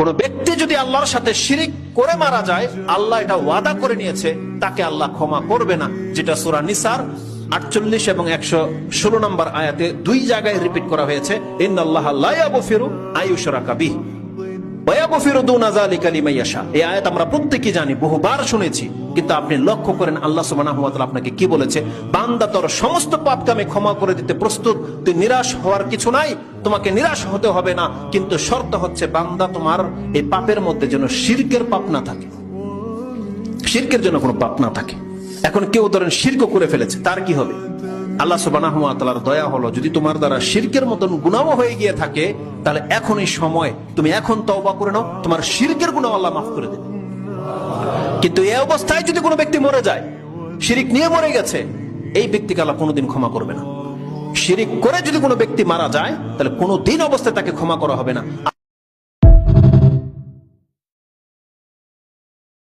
কোন ব্যক্তি যদি আল্লাহর সাথে শিরিক করে মারা যায়, আল্লাহ এটা ওয়াদা করে নিয়েছে তাকে আল্লাহ ক্ষমা করবে না, যেটা সূরা নিসার 48 এবং 116 নম্বর আয়াতে দুই জায়গায় রিপিট করা হয়েছে, ইন্নাল্লাহা লা ইয়াগফিরু আইয়ুশরাকা বিহি ওয়া ইয়াগফিরু দুনা যালিকা লিমান ইয়াশা। এই আয়াত আমরা প্রত্যেকেই জানি, বহুবার শুনেছি, কিন্তু আপনি লক্ষ্য করেন আল্লাহ সুবহানাহু ওয়া তাআলা আপনাকে কি বলেছে, বান্দা তোর সমস্ত পাপকে আমি ক্ষমা করে দিতে প্রস্তুত, তুই নিরাশ হওয়ার কিছু নাই, তোমাকে নিরাশ হতে হবে না, কিন্তু শর্ত হচ্ছে বান্দা তোমার এই পাপের মধ্যে যেন শিরকের পাপ না থাকে, শিরকের জন্য কোনো পাপ না থাকে। এখন কেউ ধরেন শিরক করে ফেলেছে, তার কি হবে? আল্লাহ সুবহানাহু ওয়া তাআলার দয়া হলো, যদি তোমার দ্বারা শিরকের মতন গুনাহ হয়ে গিয়ে থাকে, তাহলে এখনই সময়, তুমি এখন তওবা করে নাও, তোমার শিরকের গুনাহ আল্লাহ মাফ করে দেবে। কিন্তু এই অবস্থায় যদি কোনো ব্যক্তি মরে যায়, শিরিক নিয়ে মরে গেছে, এই ব্যক্তিকে আল্লাহ কোনোদিন ক্ষমা করবে না। শিরিক করে যদি কোনো ব্যক্তি মারা যায়, তাহলে কোনোদিন অবস্থায় তাকে ক্ষমা করা হবে না।